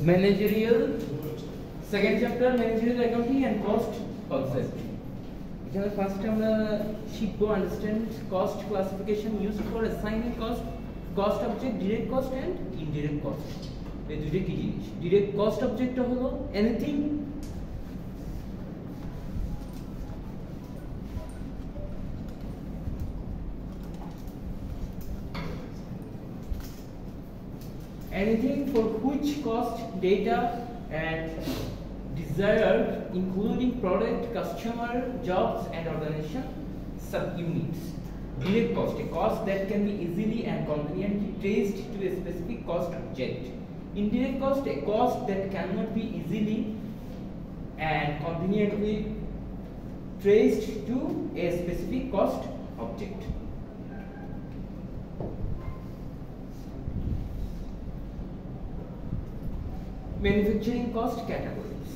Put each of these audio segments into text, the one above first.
Managerial second chapter managerial accounting and cost concept. এখানে first আমরা শিখব understand cost classification used for assigning cost object direct cost and indirect cost. এই দুটো কি জিনিস? Direct cost অবজেক্টটা হলো anything for which cost, data and desired including product, customer, jobs and organization subunits. Direct cost, a cost that can be easily and conveniently traced to a specific cost object. Indirect cost, a cost that cannot be easily and conveniently traced to a specific cost object. Manufacturing cost categories.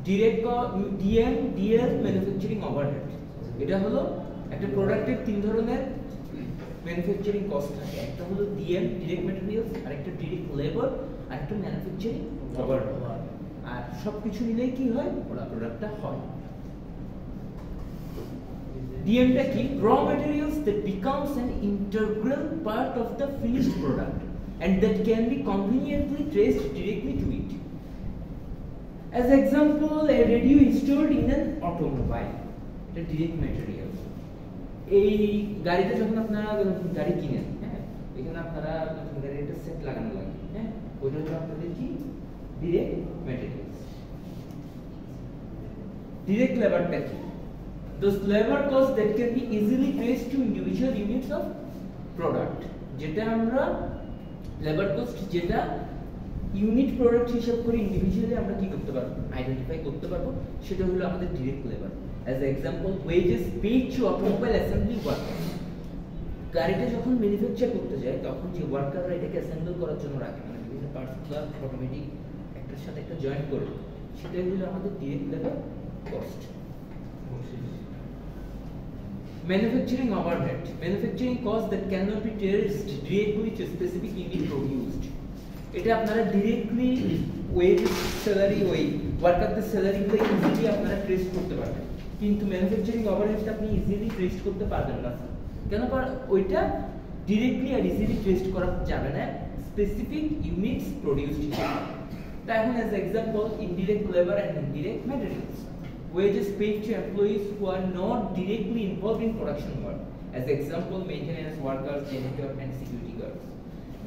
Direct cost, DM, DL, manufacturing overhead. এটা হলো একটা প্রোডাক্টের তিন ধরনের manufacturing cost থাকে। একটা হলো DM direct materials, আরেকটা ডিরেক্ট লেবার, আরেকটা ম্যানুফ্যাকচারিং ওভারহেড। আর সবকিছু মিলেই কি হয়? প্রোডাক্টটা হয়। ডিএমটা কি? র materials that becomes an integral part of the finished product and that can be conveniently traced directly to it. As example, a radio installed in an automobile. এটা direct material. এই গাড়িটা যখন আপনারা গাড়ি কিনেন, হ্যাঁ, এখানে আপনারা গাড়ির একটা সেট লাগানো লাগে, হ্যাঁ, ওইটা হলো আপনাদের কি? direct materials. Direct laborটা কি? Those labor costs that can be easily traced to individual units of product. যেটা আমরা লেবার কস্ট যেটা ইউনিট প্রোডাক্ট হিসাব করে ইন্ডিভিজুয়ালি আমরা কি করতে পারবো? আইডেন্টিফাই করতে পারবো। সেটা হলো আমাদের direct labour. As example, wages paid to automobile assembly worker. গাড়িটা যখন ম্যানুফ্যাকচার করতে যায় তখন যে ওয়ার্কাররা এটাকে অ্যাসেম্বল করার জন্য রাখে, মানে বিভিন্ন পার্টসগুলো অটোমেটিক একটার সাথে একটা জয়েন করে, সেটাই হলো আমাদের direct labour cost. Manufacturing overhead, manufacturing costs that cannot be traced directly to specific unit produced. এটা আপনারা directly wage salary ওই ওয়ার্কারদের স্যালারি গুলো ইজিলি আপনারা ট্রেস করতে পারবেন, কিন্তু ম্যানুফ্যাকচারিং ওভারহেডটা আপনি ইজিলি ট্রেস করতে পারবেন না। কেন? ওইটা ডিরেক্টলি আর ইজিলি ট্রেস করা যাবে না স্পেসিফিক ইউনিটস প্রোডিউসড হিসেবে। তাই এখন as example, indirect labour and indirect materials. Wages paid to employees who are not directly involved in production work. As example, maintenance workers, janitor and security guards.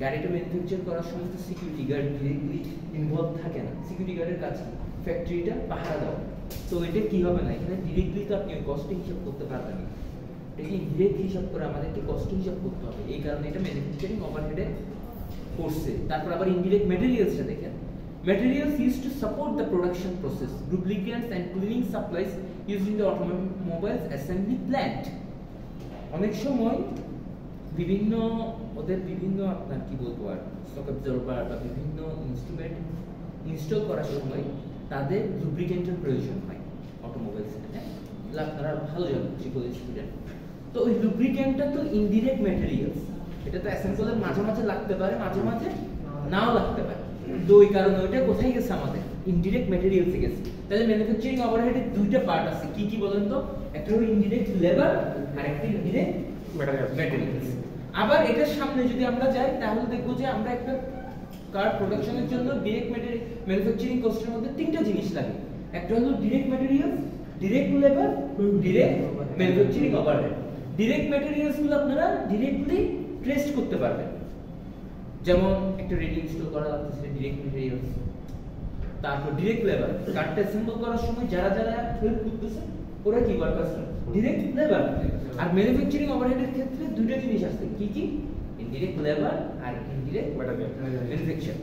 গাড়িটা manufacture করার সময় তো security guard directly involve থাকে না। Security গার্ডের কাজ ফ্যাক্টরিটা পাহারা দেওয়া। তো এটা কি হবে না, এখানে ডিরেক্টলি তো আপনি কস্টিং হিসাব করতে পারবেন না। এটাকে ইনডিরেক্ট হিসাব করে আমাদেরকে কস্টিং হিসাব করতে হবে। এই কারণে এটা ম্যানুফ্যাকচারিং ওভারহেডে পড়ছে। তারপর আবার ইনডিরেক্ট ম্যাটেরিয়ালসটা দেখেন। Materials used to support the production process, lubricants and cleaning supplies used in the automobiles assembly plant. অনেক সময় বিভিন্ন ওদের বিভিন্ন আপনার কি বলবো আর শক অ্যাবজর্বার বা বিভিন্ন ইনস্ট্রুমেন্ট ইনস্টল করার সময় তাদের লুব্রিকেন্টের প্রয়োজন হয় অটোমোবাইলসে। হ্যাঁ, আপনারা ভালো জানেন ট্রিপল স্টুডেন্ট। তো ওই লুব্রিকেন্টটা তো ইনডিরেক্ট ম্যাটেরিয়ালস, এটা তো অ্যাসেম্বলের মাঝে মাঝে লাগতে পারে, মাঝে মাঝে নাও লাগতে পারে। তো ওই কারণে ওইটা কোথায় গেছে? আমাদের ইনডিরেক্ট ম্যাটেরিয়ালসে গেছে। তাহলে ম্যানুফ্যাকচারিং ওভারহেডের দুইটা পার্ট আছে। কি কি বলেন তো? একটা হলো ইনডিরেক্ট লেবার আর একটা ইনডিরেক্ট ম্যাটেরিয়ালস। আবার এটার সামনে যদি আমরা যাই তাহলে দেখব যে আমরা একটা কার প্রোডাকশনের জন্য ডিরেক্ট ম্যানুফ্যাকচারিং কস্টের মধ্যে তিনটা জিনিস লাগে। একটা হলো direct materials, direct labour, direct manufacturing overhead. Direct materials গুলো আপনারা ডিরেক্টলি ট্রেস করতে পারবেন। যেমন একটা রেডিও ইনস্টল করা লাগতেছে, ডিরেক্ট ম্যাটেরিয়ালস। তারপর ডিরেক্ট লেবার, কার্ডটা অ্যাসেম্বল করার সময় যারা যারা হেল্প করতেছে ওরা কি ওয়ার্কার্স, ডিরেক্ট লেবার। আর ম্যানুফ্যাকচারিং ওভারহেডের ক্ষেত্রে দুটো জিনিস আছে। কি কি? ইনডিরেক্ট লেবার আর ইনডিরেক্ট ম্যানুফ্যাকচার।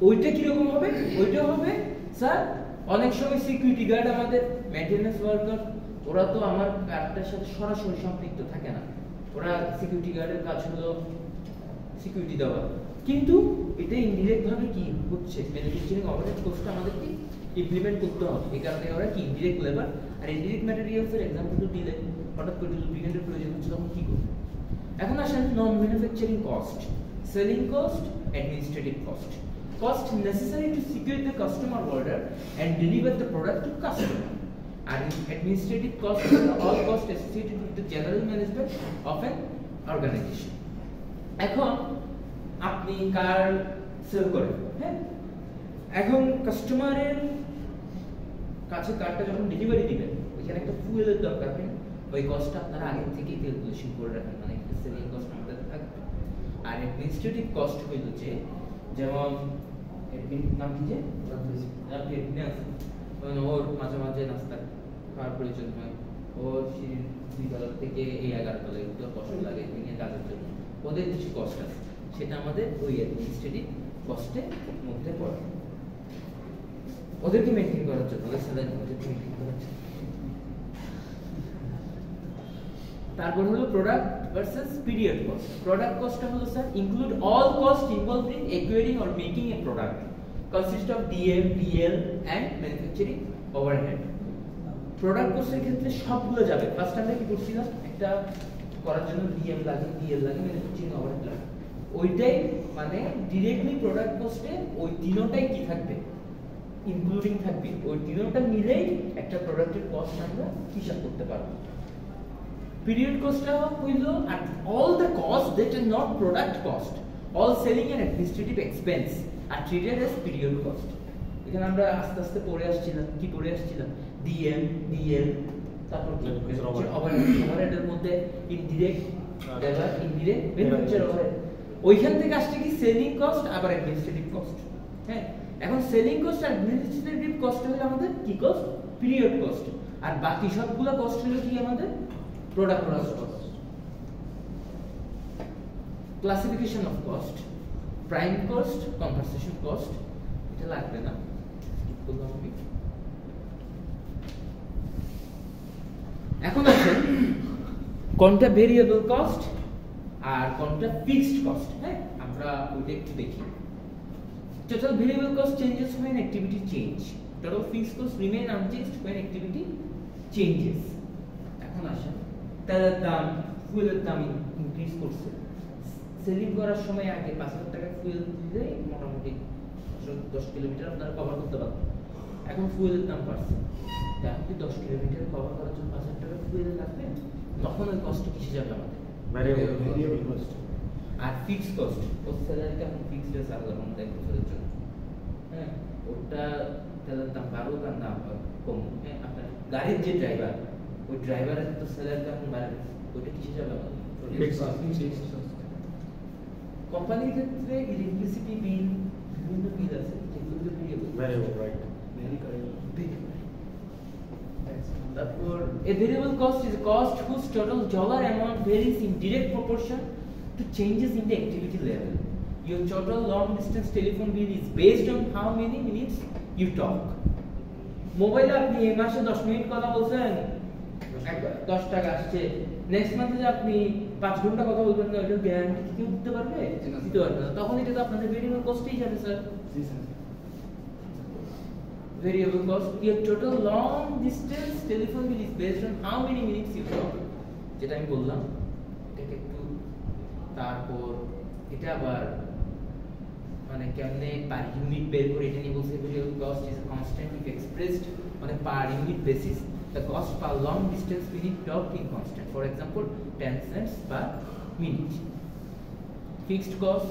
ওইটা কি রকম হবে? ওইটা হবে স্যার অনেক সময় সিকিউরিটি গার্ড আমাদের মেইনটেনেন্স ওয়ার্কার, ওরা তো আমার কার্ডটার সাথে সরাসরি সম্পৃক্ত থাকে না। ওরা সিকিউরিটি গার্ডের কাজ হলো সিকিউরিটি দেওয়া, কিন্তু এটা ইনডিরেক্ট ভাবে কি হচ্ছে? ম্যানুফ্যাকচারিং ওভারহেড কস্টটা আমাদেরকে ইমপ্লিমেন্ট করতে হবে। এই কারণে ওরা কি ইনডিরেক্ট লেবার আর ইনডিরেক্ট ম্যাটেরিয়ালস এর এক্সাম্পল দিলে হঠাৎ করে লুব্রিকেন্টের প্রয়োজন হচ্ছে তখন কি করবে? এখন আসেন non manufacturing cost, selling cost, administrative cost. cost necessary to secure the customer order and deliver the product to customer. And administrative costs are all costs associated with the general management of an organization. এখন আপনি কার sell করেন, হ্যাঁ, এখন কাস্টমারের কাছে কারটা যখন delivery দিবেন ওইখানে একটা ফুয়েলের দরকার হয়, ওই কস্টটা আপনারা আগে থেকেই ক্যালকুলেশন করে রাখেন, মানে একটা সেলিং কস্ট আমাদের থাকবে। আর অ্যাডমিনিস্ট্রেটিভ কস্ট হইল যে, যেমন অ্যাডমিন নাম কি যে আপনি অ্যাডমিন আছে, ওর মাঝে মাঝে নাস্তা খাওয়ার প্রয়োজন হয়, ওর সিঁড়ির 2 তলা থেকে এই 11 তলায় উঠতে কষ্ট লাগে ভেঙে কাজের জন্য, ওদের কিছু কস্ট আছে, সেটা আমাদের ওই অ্যাডমিনিস্ট্রেটিভ কস্টের মধ্যে পড়ে। ওদেরকে মেইনটেইন করার জন্য, ওদের স্যালারি ওদেরকে মেইনটেইন করার জন্য। তারপর হলো product versus period cost. Product কস্টটা হলো sir include all cost involved in acquiring or making a product, consist of DM, DL and manufacturing overhead. Product কস্টের ক্ষেত্রে সবগুলো যাবে। ফার্স্ট আমরা কি করছিলাম, একটা করার জন্য ডিএম লাগে, ডিএল লাগে, ম্যানুফ্যাকচারিং ওভারহেড লাগে, ওইটাই মানে ডিরেক্টলি প্রোডাক্ট কস্টে ওই তিনটাই কি থাকবে, ইনক্লুডিং থাকবে, ওই তিনটা মিলেই একটা প্রোডাক্টের কস্ট আমরা হিসাব করতে পারবো। Period cost হইল at all the costs that are not product cost, all selling and administrative expense are treated as period cost. এখানে আমরা আস্তে আস্তে পড়ে আসছিলাম ডিএম, ডিএল, তারপর ওভারহেডের মধ্যে indirect labour, indirect manufacture overhead, ওইখান থেকে আসছে কি সেলিং কস্ট আবার অ্যাডমিনিস্ট্রেটিভ কস্ট। হ্যাঁ, এখন সেলিং কস্ট আর অ্যাডমিনিস্ট্রেটিভ কস্ট হলো আমাদের কি কস্ট, পিরিয়ড কস্ট, আর বাকি সবগুলো কস্ট হলো কি আমাদের product cost. Classification of cost, prime cost, compensation cost, এটা লাগবে না, এখন আছে কোনটা ভেরিয়েবল কস্ট আর কোনটা ফিক্সড কস্ট। হ্যাঁ, আমরা ওইটা একটু দেখি। Total variable cost changes when activity change. Total fixed cost remain unchanged when activity changes. এখন আসেন তেলের দাম, ফুয়েলের দাম ইনক্রিজ করছে, সেলিং করার সময় আগে 5,000 টাকা ফুয়েল দিলে মোটামুটি 10 কিলোমিটার আপনারা কভার করতে পারবেন, এখন ফুয়েলের দাম বাড়ছে, এখন কি 10 কিলোমিটার কভার করার জন্য 5,000 টাকা ফুয়েল লাগবে, তখন ওই কষ্ট কিসে যাবে আমাদের, ভেরিয়েবল কস্ট। আর ফিক্সড কস্ট, ওর স্যালারিটা এখন ফিক্সড আছে আলাদা রকম এক বছরের জন্য, হ্যাঁ, ওটা তেলের দাম বাড়ুক আর না কমুক, হ্যাঁ, আপনার গাড়ির যে ড্রাইভার, ওই ড্রাইভারের তো স্যালারি কেমন বাড়বে, ওইটা কিসে যাবে, কোম্পানির ক্ষেত্রে ইলেকট্রিসিটি বিল, বিভিন্ন বিল আছে যেগুলো ভেরিয়েবল, রাইট, তারপর a variable cost is a cost whose total dollar amount varies in direct proportion to changes in the activity level. Your total long distance telephone bill is based on how many minutes you talk. মোবাইলে আপনি এই মাসে 10 minute কথা বলছেন, 10 টাকা আসছে, next মান্থে যে আপনি 5 ঘন্টা কথা বলবেন না, ওইটা গ্যারান্টি কি দিতে পারবে, দিতে পারবে না, তখন এটা তো আপনাদের ভেরিয়েবল কস্টেই যাবে sir. G sir, variable cost, your total long distance telephone bill is based on how many minutes you talk, যেটা আমি বললাম এটাকে একটু, তারপর এটা আবার মানে কেমনে পার ইউনিট বের করে এটা নিয়ে বলছে variable cost is a constant if expressed on a per unit basis. The cost per long distance minute talked in constant, for example 10 cents per minute. Fixed cost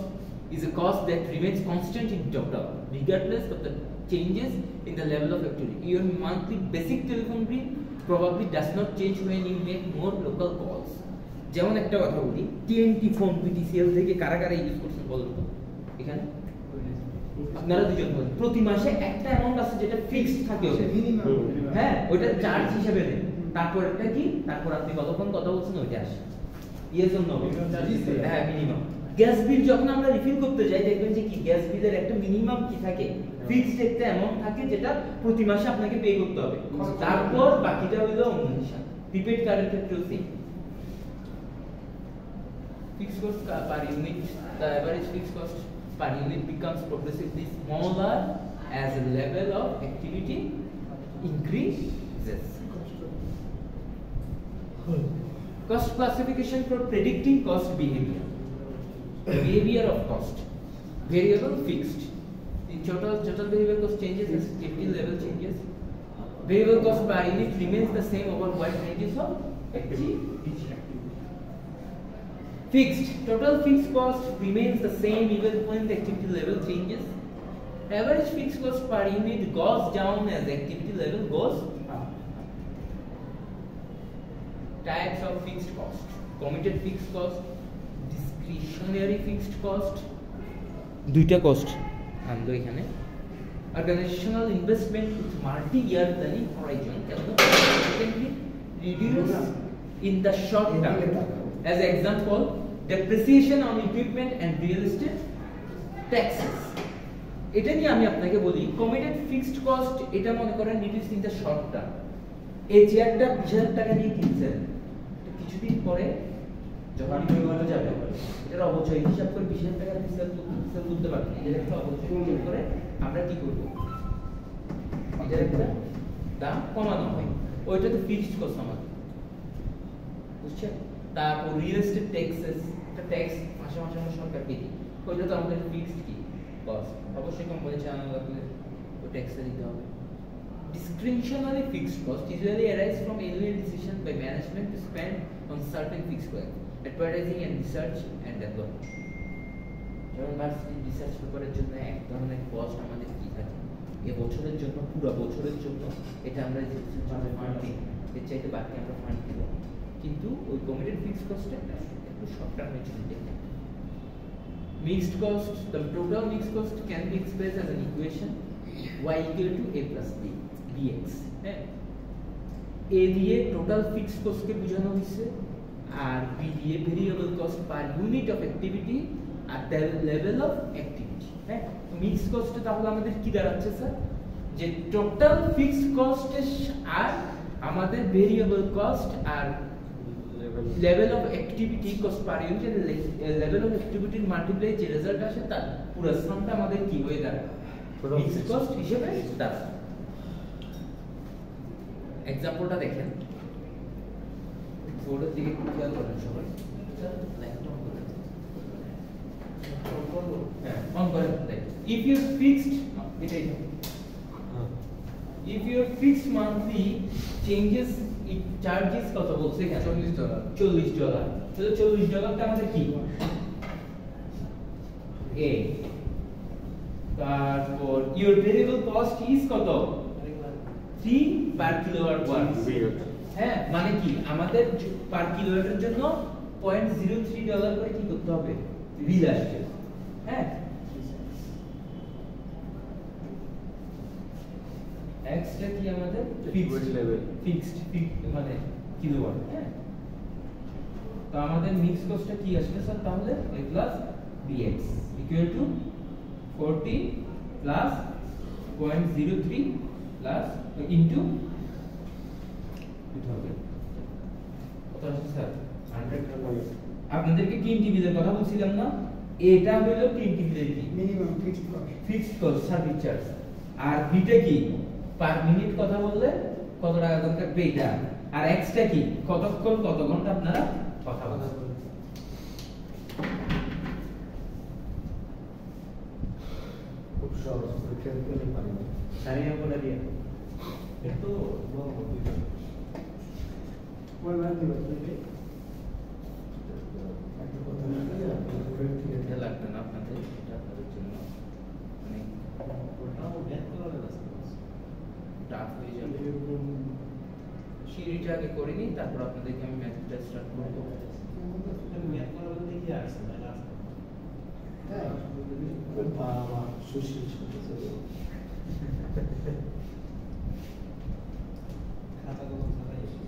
is a cost that remains constant in total regardless of the changes in the level of activity. Your monthly basic telephone bill probably does not change when you make more local calls. যেমন একটা কথা বলি, TNT phone PTCL থেকে কারা কারা use করছেন বলুন তো, এখানে আপনারা দুজন বলেন, প্রতি মাসে একটা অ্যামাউন্ট আছে যেটা ফিক্সড থাকে, হ্যাঁ, ওইটা চার্জ হিসেবে নেন, তারপর একটা কি, তারপর আপনি কতক্ষণ কথা বলছেন ওইটা আসে, ইয়েস অর নো, হ্যাঁ, মিনিমাম। গ্যাস বিল যখন আমরা রিফিল করতে যাই দেখবেন যে কি গ্যাস বিলের একটা মিনিমাম কি থাকে, ফিক্সড একটা অ্যামাউন্ট থাকে যেটা প্রতি মাসে আপনাকে পে করতে হবে, তারপর বাকিটা হলো অন্য হিসাব। প্রিপেড কার্ডের ক্ষেত্রেও same, fixed cost per unit, the average fixed cost per unit becomes progressively smaller as the level of activity increases. Cost classification for predicting cost behavior. Behavior of cost, variable, fixed. The total variable cost changes as activity level changes. Variable cost per unit remains the same over wide ranges of activity. Fixed. Total fixed cost remains the same even when the activity level changes. Average fixed cost per unit goes down as activity level goes up. Types of fixed cost: committed fixed cost, discretionary fixed cost. দুইটা cost আনলো এখানে। Organizational investment with multi-year planning horizon can significantly reduce in the short term. As example, depreciation on equipment and real estate, taxes. এটা নিয়ে আমি আপনাকে বলি committed fixed cost, এটা মনে করেন reduce in the short term. এই চেয়ারটা 20,000 টাকা দিয়ে কিনছেন, কিছুদিন পরে যখন বিক্রি যাবে এটার অবচয় হিসাব করে 20,000 টাকা সেল করতে পারবেন। এটার একটা অবচয় হিসাব করে আমরা কি করব, এটার একটা দাম কমানো হয়, ওইটা তো ফিক্সড কস্ট আমাদের, বুঝছেন? তারপর রিয়েল এস্টেট ট্যাক্সেস, একটা ট্যাক্স মাসে মাসে আমরা সরকারকে দিই, ওইটা তো আমাদের ফিক্সড কি কস্ট, অবশ্যই কোম্পানি চালানো লাগলে ওই ট্যাক্সটা দিতে হবে। Discretionary fixed cost usually arise from annual decision by management to spend on certain fixed costs, advertising and research and development. যেমন ভার্সিটি রিসার্চ পেপারের জন্য এক ধরনের কস্ট আমাদের কি থাকে, এই বছরের জন্য পুরো বছরের জন্য এটা আমরা ফান্ড দিই, এর চাইতে বাকি আমরা ফান্ড দিব, কিন্তু ওই কমিটেড ফিক্সড কস্টটা একটু শর্ট টার্মের জন্য দেখে। Mixed cost, the total mixed cost can be expressed as an equation y equal to a plus b bx. a দিয়ে টোটাল ফিক্সড কস্ট কে বোঝানো হয়েছে, আর b দিয়ে variable cost per unit of activity at the level of activity. হ্যাঁ, mixed cost তাহলে আমাদের কি দাঁড়াচ্ছে sir, যে টোটাল ফিক্সড কস্ট আর আমাদের ভেরিয়েবল কস্ট আর level of activity cost per unit, level of activity multiply যে রেজাল্ট আসে তার পুরো সামটা আমাদের কি হয়ে দাঁড়ায়, ফিক্সড কস্ট হিসেবে দাঁড়ায়। এক্সাম্পলটা দেখেন, বোর্ডের দিকে খেয়াল করেন সবাই, লাইটটা অন করেন, হ্যাঁ অন করেন। if your fixed এটাই if your fixed monthly changes it charges কত বলছে এখানে, $40, তাহলে $40টা আমাদের কি a, তারপর your variable cost is কত 3 per kilowatt hour। হ্যাঁ, মানে কি আমাদের পার কিলোওয়াটের জন্য $0.03 করে কি করতে হবে, বিল আসবে। হ্যাঁ, এক্সটা কি আমাদের ফিক্সড লেভেল, ফিক্সড মানে কিলোওয়াট। হ্যাঁ, তো আমাদের মিক্স কস্টটা কি আসবে স্যার, তাহলে a plus bx equal to 40 plus 0.03 plus into কত আছে স্যার 100। আপনাদেরকে তিনটি বিলের কথা বলছিলাম না, এটা হলো তিনটি বিলের কি minimum fixed cost service charge, আর বিটা কি পার মিনিট কথা বললে কত টাকা দরকার পেটা, আর এক্সটা কি কতক্ষণ কত ঘন্টা আপনারা কথা বলছেন। খুব সহজ পরীক্ষা দিতে পারি না, সারিয়া বলে দিয়ে এত বড় বড় ওয়ান দিবা তুমি এটা লাগবে না আপনাদের, এটা আপনাদের জন্য অনেক ওটাও জ্ঞান করার আছে, টাফ হয়ে যাবে। সিঁড়িটা আগে করে নিই, তারপর আপনাদেরকে আমি ম্যাথটা স্টার্ট করব। জ্ঞান করার মধ্যে কি আছে না লাস্ট হ্যাঁ বাবা সুশি খাতা কলম ছাড়া এসে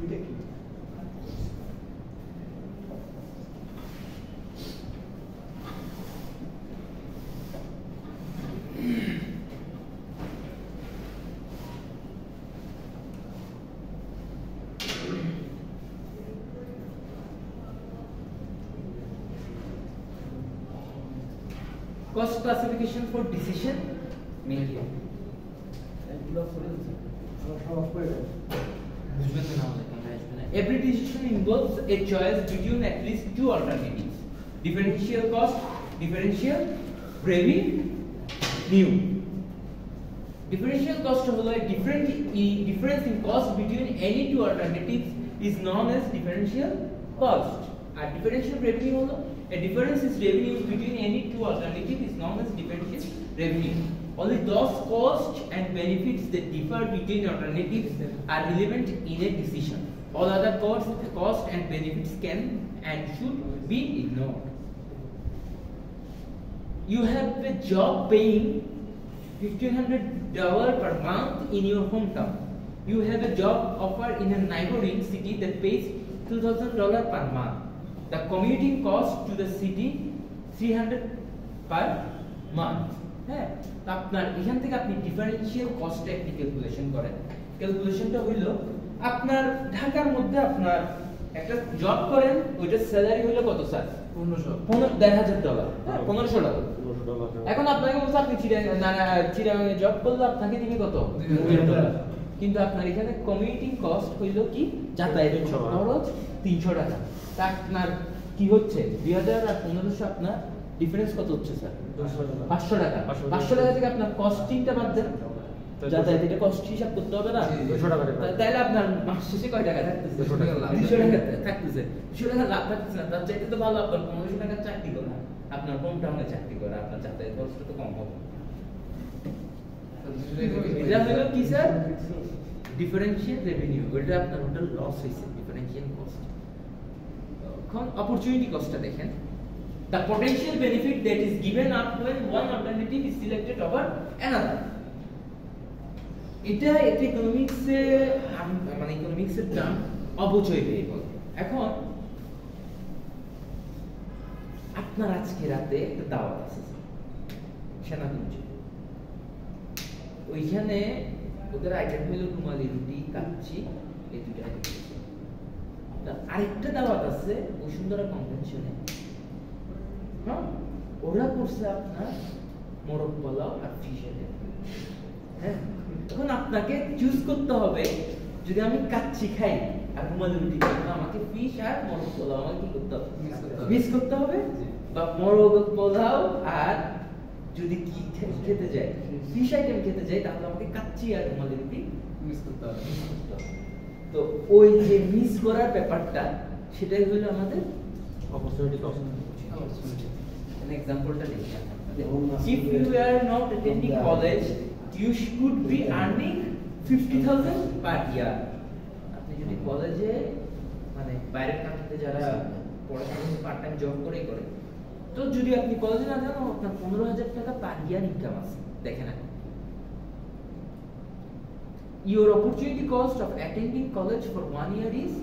এটা কি Cost classification for decision making. এগুলো করে সব করে বুঝবেন না আমাদের কোনটা আসবে না। Every decision involves a choice between at least two alternatives: differential cost differential revenue. Differential cost হলো a difference in cost between any two alternatives is known as differential cost. R differential revenue হলো a difference in revenues between any two alternatives is known as differential revenue. Only those costs and benefits that differ between alternatives are relevant in a decision. All other costs and benefits can and should be ignored. You have a job paying $1,500 per month in your hometown. You have a job offer in a neighboring city that pays $2,000 per month. The commuting cost to the city $300 per month. হ্যাঁ, আপনার এখান থেকে আপনি differential কস্টটা একটি calculation করেন। ক্যালকুলেশনটা হইল আপনার ঢাকার মধ্যে আপনার একটা জব করেন, ওইটার স্যালারি হইলো কত স্যার? $1,500। হ্যাঁ, $1,500। এখন আপনাকে বলছে আপনি চিরাঙে জব করলে আপনাকে দিবে কত? $2,000। কিন্তু আপনার এখানে কমিউটিং কস্ট হইলো কি? যাতায়াতের খরচ $300। তা আপনার কি হচ্ছে? 2000 আর 1500 আপনার ডিফারেন্স কত হচ্ছে স্যার? $500। $500 থেকে আপনার কস্টিংটা বাদ দেন, যাতায়াতের কস্ট হিসাব করতে হবে না? তাহলে আপনার মাস শেষে কয় টাকা থাকতেছে? 200 টাকা থাকতেছে। 200 টাকা লাভ থাকতেছে না, তার চাইতে তো ভালো আপনার 1500 টাকা চাকরি করা, আপনার হোম টাউনে চাকরি করা, আপনার যাতায়াত খরচটা তো কম হবে। এটা হলো কি স্যার? Differential revenue. এটা আপনার টোটাল লস হইছে, ডিফারেন্সিয়াল কস্ট। এখন অপরচুনিটি কস্টটা দেখেন। The potential benefit that is given up when one alternative is selected over another. এটা ইকোনমিক্সে মানে ইকোনমিক্সের টার্ম অপচয় ব্যয় বলে। এখন আপনার আজকে রাতে একটা দাওয়াত আছে সেনাকুঞ্জ, ওইখানে ওদের আইটেম হলো রুমালি রুটি, কাচ্চি, এই দুটো আইটেম। আরেকটা দাওয়াত আছে বসুন্ধরা কনভেনশনে, হ্যাঁ, ওরা করছে আপনার মোরগ পোলাও আর ফিশের। হ্যাঁ, তখন আপনাকে চুজ করতে হবে, যদি আমি কাচ্চি খাই আর রুমালি রুটি খাই, আমাকে ফিশ আর মোরগ পোলাও আমাকে কি করতে হবে? মিস করতে হবে। বা মোরগ পোলাও আর যদি কি খেতে যাই, ফিশ আইটেম খেতে যাই, তাহলে আমাকে কাচ্চি আর রুমালি রুটি মিস করতে হবে। তো ওই যে মিস করার ব্যাপারটা, সেটাই হলো আমাদের opportunity cost. An example ta dekhi, if you are not attending college, you should be earning 50,000 per year. আপনি যদি কলেজে মানে বাইরের কান্ট্রিতে যারা পড়াশোনা পার্ট টাইম জব করে তো যদি আপনি কলেজে না যান, আপনার 15,000 টাকা পার ইয়ার ইনকাম আছে। দেখেন your opportunity cost of attending college for 1 year is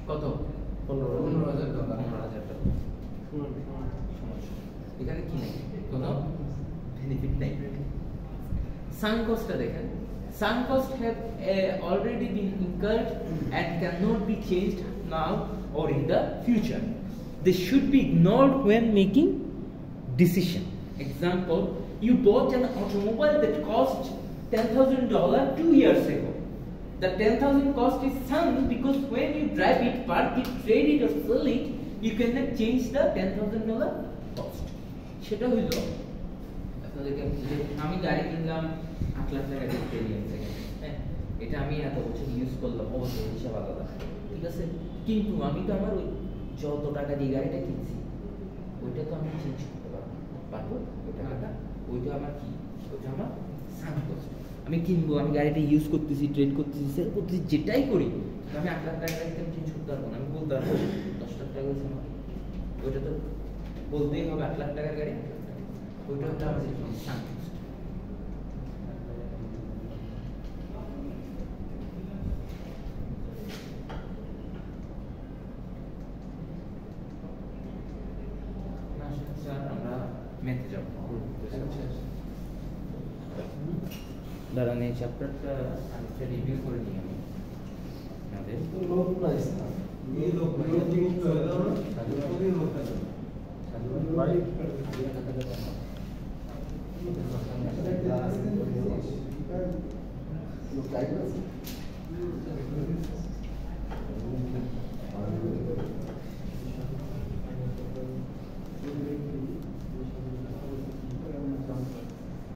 কত? 15,000 টাকা। 15,000 টাকা। এখানে কি নাই? কোনো বেনিফিট নাই। সাঙ্ক কস্টটা দেখেন। Sunk costs have already been incurred and cannot be changed now or in the future. They should be ignored when making decision. Example, you bought an automobile that cost $10,000 2 years ago. The 10,000 cost is sunk because when you drive it, park it, trade it or sell it, you cannot change the $10,000 cost. সেটা হইল আপনাদেরকে, আমি গাড়ি কিনলাম 8 লাখ টাকা experience থেকে, হ্যাঁ, এটা আমি এত বছর ইউজ করলাম, অবশ্যই হিসাব আলাদা, ঠিক আছে। কিন্তু আমি তো আমার ওই যত টাকা দিয়ে গাড়িটা কিনছি, ওইটা তো আমি চেঞ্জ করতে পারবো ওই টাকাটা, ওইটা আমার কি, ওইটা আমার সাঙ্ক কস্ট। আমি কিনবো, আমি গাড়িটা ইউজ করতেছি, ট্রেড করতেছি, সেল করতেছি, যেটাই করি, আমি 8 লাখ টাকা গাড়িতে চেঞ্জ করতে পারবো না। আমি বলতে পারবো 10 লাখ টাকা হয়েছে আমার, ওইটা তো বলতেই হবে 8 লাখ টাকার গাড়ি, ওইটা হচ্ছে আমাদের সাঙ্ক কস্ট। আমরা মেথে যাব, দাঁড়ান এই চ্যাপ্টারটা আরেকটা রিভিউ করে নিই আমি। আমাদের লোক নাই স্যার, এই লোক নাই, ঠিক করে দাও না, ওই লোক নাই ভাই। লোক টাইপ আছে।